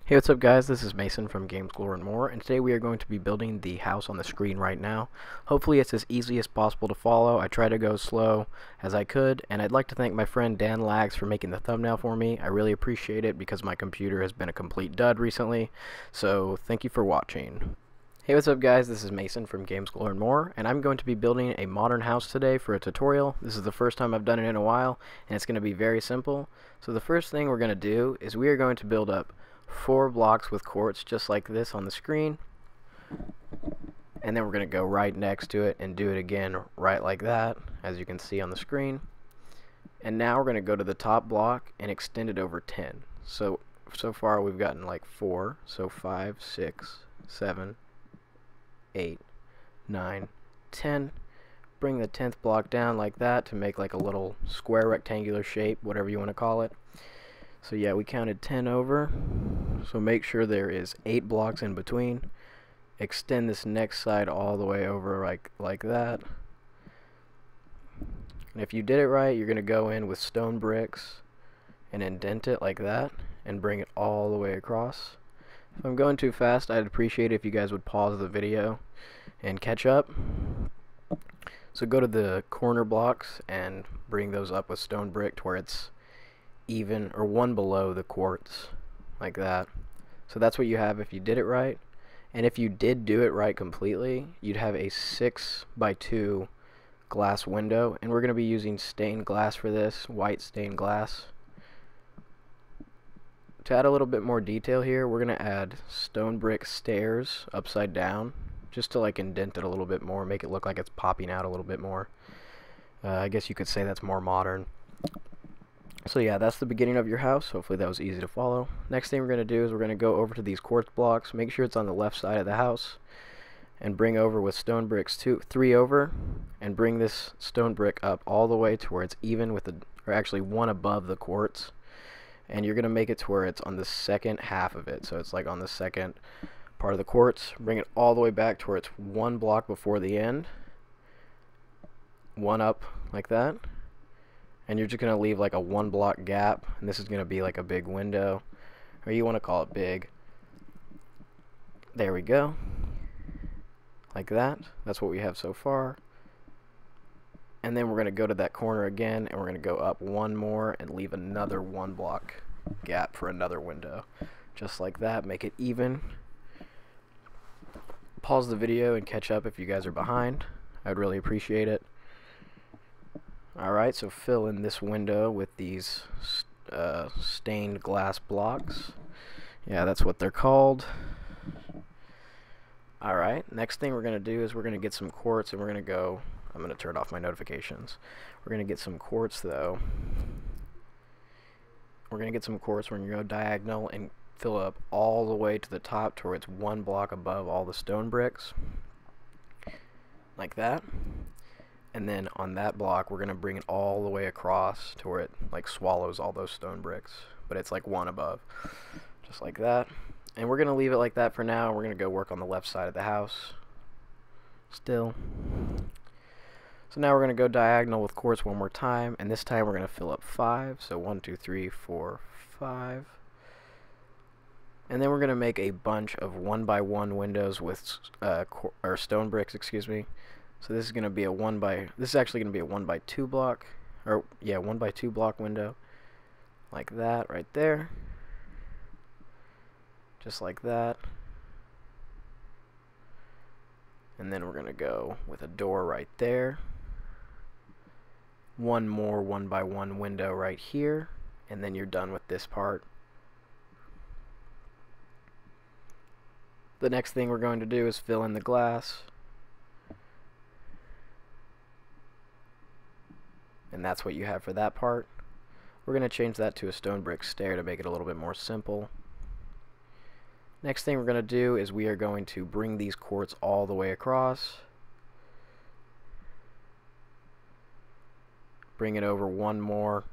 Hey, what's up guys? This is Mason from Games Lore and More, and today we are going to be building the house on the screen right now. Hopefully it's as easy as possible to follow. I try to go slow as I could, and I'd like to thank my friend Dan Lags for making the thumbnail for me. I really appreciate it because my computer has been a complete dud recently, so thank you for watching. Hey, what's up guys? This is Mason from Games Lore and More, and I'm going to be building a modern house today for a tutorial. This is the first time I've done it in a while, and it's going to be very simple. So the first thing we're going to do is we are going to build up 4 blocks with quartz just like this on the screen, and then we're going to go right next to it and do it again right like that, as you can see on the screen. And now we're going to go to the top block and extend it over 10. So far we've gotten like 4, so 5, 6, 7, 8, 9, 10. Bring the 10th block down like that to make like a little square rectangular shape, whatever you want to call it. So yeah, we counted 10 over, so make sure there is 8 blocks in between. Extend this next side all the way over like that. And if you did it right, you're going to go in with stone bricks and indent it like that and bring it all the way across. If I'm going too fast, I'd appreciate it if you guys would pause the video and catch up. So go to the corner blocks and bring those up with stone brick to where it's even or one below the quartz like that. So that's what you have if you did it right. And if you did do it right completely, you'd have a 6x2 glass window, and we're going to be using stained glass for this, white stained glass. To add a little bit more detail here, we're going to add stone brick stairs upside down just to like indent it a little bit more, make it look like it's popping out a little bit more. I guess you could say that's more modern. So yeah, that's the beginning of your house. Hopefully that was easy to follow. Next thing we're going to do is we're going to go over to these quartz blocks. Make sure it's on the left side of the house. And bring over with stone bricks 3 over. And bring this stone brick up all the way to where it's even with the, or actually one above the quartz. And you're going to make it to where it's on the second half of it. So it's like on the second part of the quartz. Bring it all the way back to where it's 1 block before the end. 1 up like that. And you're just going to leave like a 1 block gap, and this is going to be like a big window, or you want to call it big. There we go, like that. That's what we have so far. And then we're going to go to that corner again, and we're going to go up 1 more and leave another 1 block gap for another window, just like that. Make it even. Pause the video and catch up if you guys are behind. I'd really appreciate it. Alright, so fill in this window with these stained glass blocks. Yeah, that's what they're called. Alright, next thing we're going to do is we're going to get some quartz, and we're going to go, I'm going to turn off my notifications. We're going to get some quartz though. We're going to get some quartz, we're going to go diagonal and fill up all the way to the top to where it's 1 block above all the stone bricks. Like that. And then on that block, we're going to bring it all the way across to where it like swallows all those stone bricks. But it's like 1 above. Just like that. And we're going to leave it like that for now. We're going to go work on the left side of the house. Still. So now we're going to go diagonal with quartz 1 more time. And this time we're going to fill up 5. So 1, 2, 3, 4, 5. And then we're going to make a bunch of 1x1 windows with or stone bricks, excuse me. So this is going to be a this is actually going to be a 1x2 block, or yeah, 1x2 block window, like that right there, just like that. And then we're going to go with a door right there, 1 more 1x1 window right here, and then you're done with this part. The next thing we're going to do is fill in the glass. And that's what you have for that part. We're going to change that to a stone brick stair to make it a little bit more simple. Next thing we're going to do is we are going to bring these quartz all the way across. Bring it over 1 more,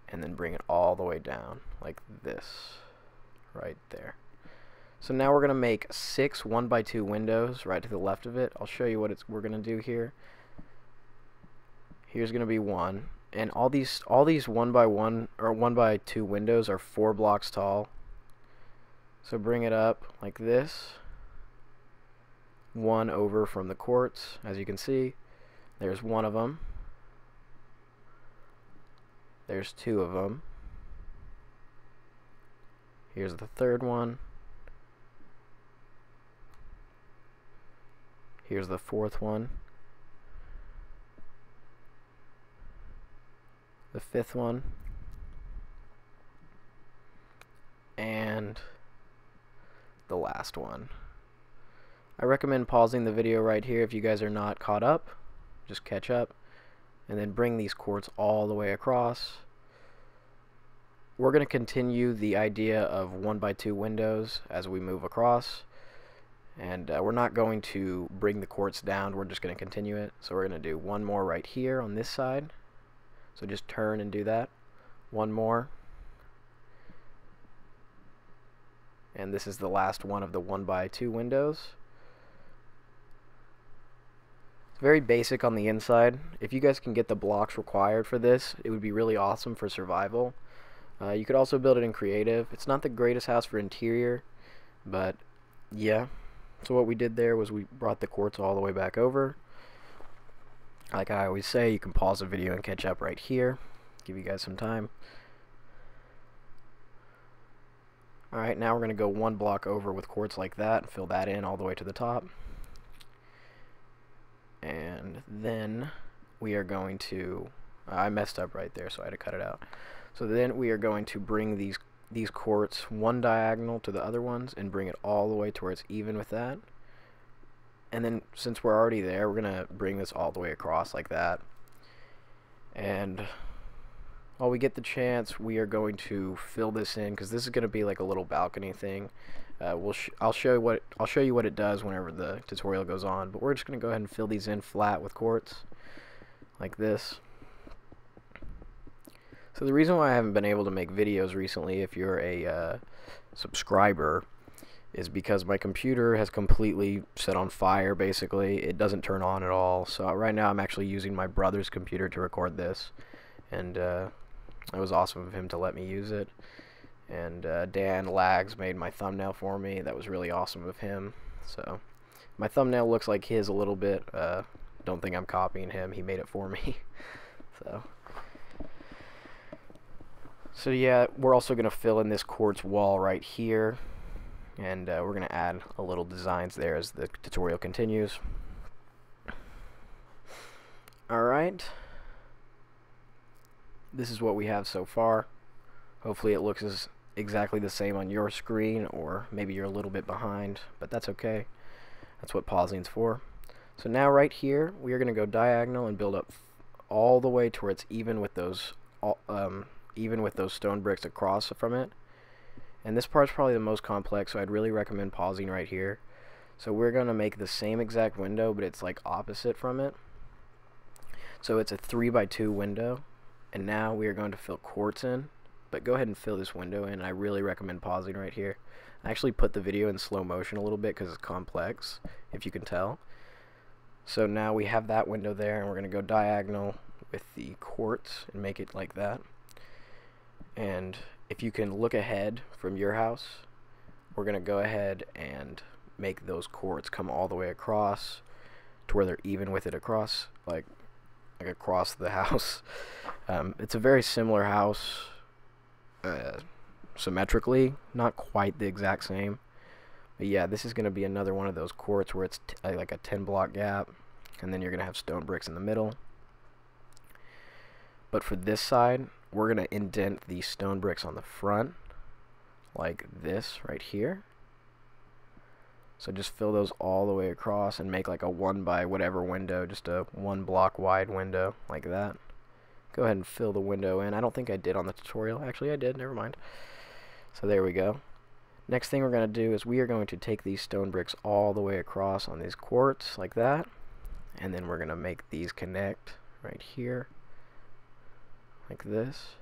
and then bring it all the way down like this, right there. So now we're going to make 6 1x2 windows right to the left of it. I'll show you what we're going to do here. Here's going to be 1, and all these 1x1 or 1x2 windows are 4 blocks tall. So bring it up like this, one over from the quartz. As you can see, there's one of them, there's two of them, here's the third one, here's the fourth one, the fifth one, and the last one. I recommend pausing the video right here if you guys are not caught up. Just catch up and then bring these quartz all the way across. We're going to continue the idea of 1x2 windows as we move across, and we're not going to bring the quartz down, we're just going to continue it. So we're going to do one more right here on this side. So just turn and do that. One more. And this is the last one of the 1x2 windows. It's very basic on the inside. If you guys can get the blocks required for this, it would be really awesome for survival. You could also build it in creative. It's not the greatest house for interior, but yeah. So what we did there was we brought the quartz all the way back over. Like I always say, you can pause the video and catch up right here. Give you guys some time. Alright, now we're going to go one block over with quartz like that and fill that in all the way to the top. And then we are going to, I messed up right there, so I had to cut it out. So then we are going to bring these quartz one diagonal to the other ones and bring it all the way to where it's even with that. And then since we're already there, we're going to bring this all the way across like that. And while we get the chance, we are going to fill this in, because this is going to be like a little balcony thing. I'll show you what it does whenever the tutorial goes on, but we're just going to go ahead and fill these in flat with quartz like this. So the reason why I haven't been able to make videos recently, if you're a subscriber, is because my computer has completely set on fire. Basically, it doesn't turn on at all. So right now I'm actually using my brother's computer to record this, and it was awesome of him to let me use it. And Dan Lags made my thumbnail for me. That was really awesome of him. So my thumbnail looks like his a little bit. Don't think I'm copying him. He made it for me. So yeah, we're also going to fill in this quartz wall right here, and we're going to add a little designs there as the tutorial continues. Alright, this is what we have so far. Hopefully it looks exactly the same on your screen, or maybe you're a little bit behind, but that's okay. That's what pausing's for. So now right here, we are going to go diagonal and build up all the way to where it's even with those stone bricks across from it. And this part's probably the most complex, so I'd really recommend pausing right here. So we're going to make the same exact window, but it's like opposite from it. So it's a 3x2 window, and now we are going to fill quartz in. But go ahead and fill this window in. I really recommend pausing right here. I actually put the video in slow motion a little bit because it's complex, if you can tell. So now we have that window there, and we're going to go diagonal with the quartz and make it like that. And if you can look ahead from your house, we're going to go ahead and make those quartz come all the way across to where they're even with it across, like across the house. It's a very similar house symmetrically, not quite the exact same. But yeah, this is going to be another one of those quartz where it's like a 10 block gap, and then you're going to have stone bricks in the middle. But for this side, we're going to indent the stone bricks on the front like this right here. So just fill those all the way across and make like a 1 by whatever window, just a 1 block wide window like that. Go ahead and fill the window in. I don't think I did on the tutorial. Actually, I did. Never mind. So there we go. Next thing we're going to do is we are going to take these stone bricks all the way across on these quartz like that. And then we're going to make these connect right here like this.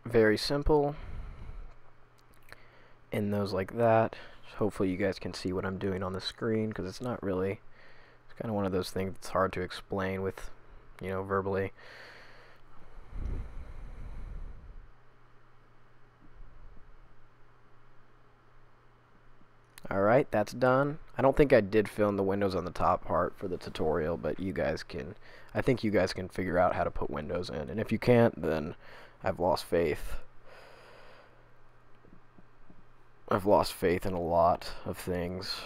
Very simple. In those like that. Hopefully you guys can see what I'm doing on the screen, because it's not really, it's kind of one of those things that's hard to explain with, you know, verbally. Alright, that's done. I don't think I did fill in the windows on the top part for the tutorial, but I think you guys can figure out how to put windows in. And if you can't, then I've lost faith. I've lost faith in a lot of things.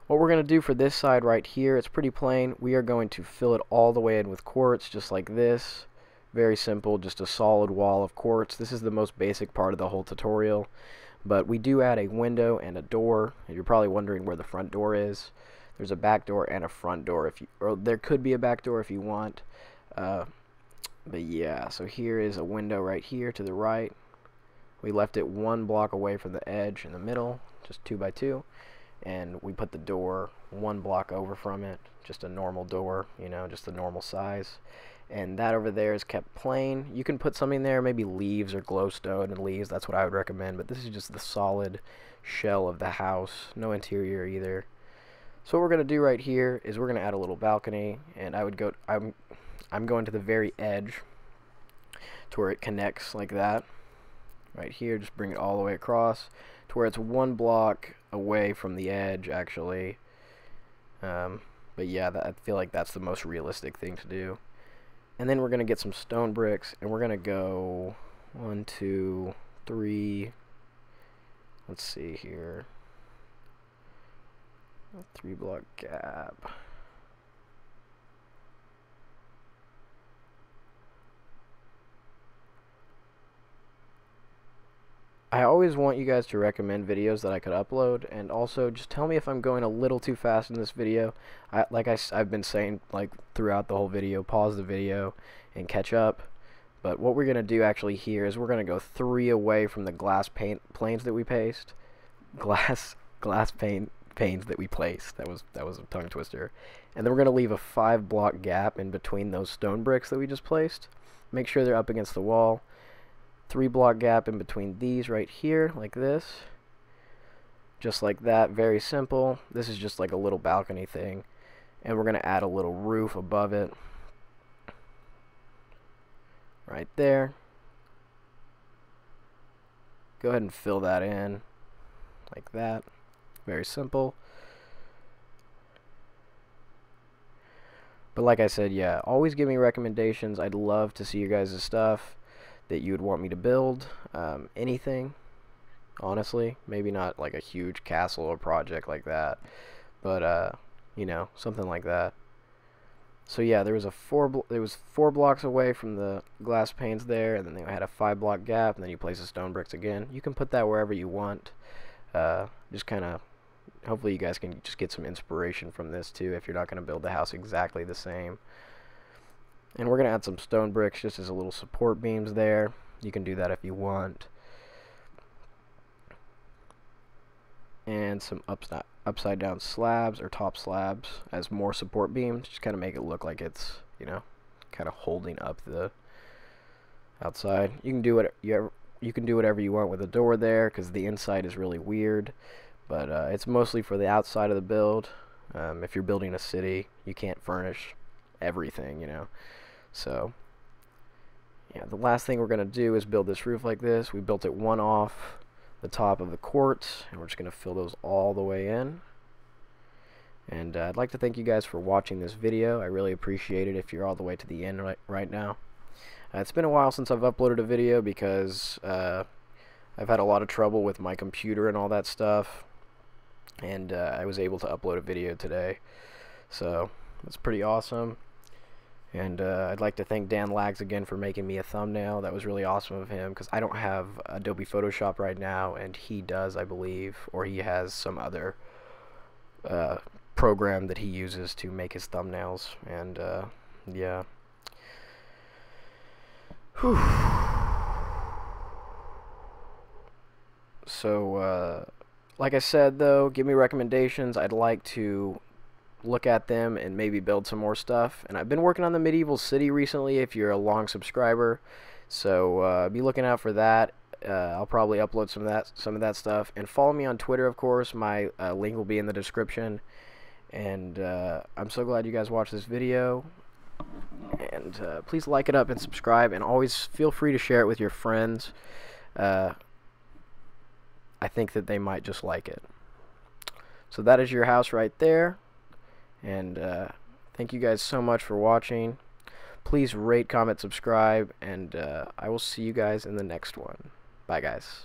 What we're going to do for this side right here, it's pretty plain. We are going to fill it all the way in with quartz, just like this. Very simple, just a solid wall of quartz. This is the most basic part of the whole tutorial. But we do add a window and a door. You're probably wondering where the front door is. There's a back door and a front door, or there could be a back door if you want. But yeah, so here is a window right here to the right. We left it 1 block away from the edge in the middle, just 2 by 2. And we put the door 1 block over from it, just a normal door, you know, just the normal size. And that over there is kept plain. You can put something there, maybe leaves or glowstone and leaves. That's what I would recommend. But this is just the solid shell of the house. No interior either. So what we're going to do right here is we're going to add a little balcony. And I'm going to the very edge to where it connects like that. Right here, just bring it all the way across to where it's 1 block away from the edge, actually. But yeah, I feel like that's the most realistic thing to do. And then we're going to get some stone bricks, and we're going to go 1, 2, 3, let's see here, a 3 block gap. I always want you guys to recommend videos that I could upload, and also just tell me if I'm going a little too fast in this video. I've been saying, like, throughout the whole video, pause the video and catch up. But what we're going to do actually here is we're going to go 3 away from the glass planes that we placed. Glass panes that we placed. That was a tongue twister. And then we're going to leave a 5 block gap in between those stone bricks that we just placed. Make sure they're up against the wall. 3 block gap in between these right here, like this. Just like that, very simple. This is just like a little balcony thing. And we're going to add a little roof above it. Right there. Go ahead and fill that in, like that. Very simple. But like I said, yeah, always give me recommendations. I'd love to see you guys' stuff that you would want me to build. Anything, honestly. Maybe not like a huge castle or project like that, but you know, something like that. So yeah, there was 4 blocks away from the glass panes there, and then they had a 5 block gap, and then you place the stone bricks again. You can put that wherever you want. Just kind of, hopefully you guys can just get some inspiration from this too, if you're not going to build the house exactly the same. And we're going to add some stone bricks just as a little support beams there. You can do that if you want. And some upside down slabs or top slabs as more support beams. Just kind of make it look like it's, you know, kind of holding up the outside. You can do whatever you want with the door there, because the inside is really weird. But it's mostly for the outside of the build. If you're building a city, you can't furnish everything, you know. So yeah, the last thing we're going to do is build this roof like this. We built it 1 off the top of the quartz, and we're just going to fill those all the way in. And I'd like to thank you guys for watching this video. I really appreciate it if you're all the way to the end right now. It's been a while since I've uploaded a video because I've had a lot of trouble with my computer and all that stuff, and I was able to upload a video today, so that's pretty awesome. And I'd like to thank Dan Lags again for making me a thumbnail. That was really awesome of him, because I don't have Adobe Photoshop right now, and he does, I believe, or he has some other program that he uses to make his thumbnails. And yeah. Whew. So like I said, though, give me recommendations. I'd like to look at them and maybe build some more stuff. And I've been working on the medieval city recently, if you're a long subscriber, so be looking out for that. I'll probably upload some of that stuff. And follow me on Twitter, of course. My link will be in the description. And I'm so glad you guys watched this video. And please like it up and subscribe, and always feel free to share it with your friends. I think that they might just like it. So that is your house right there. And thank you guys so much for watching. Please rate, comment, subscribe, and I will see you guys in the next one. Bye, guys.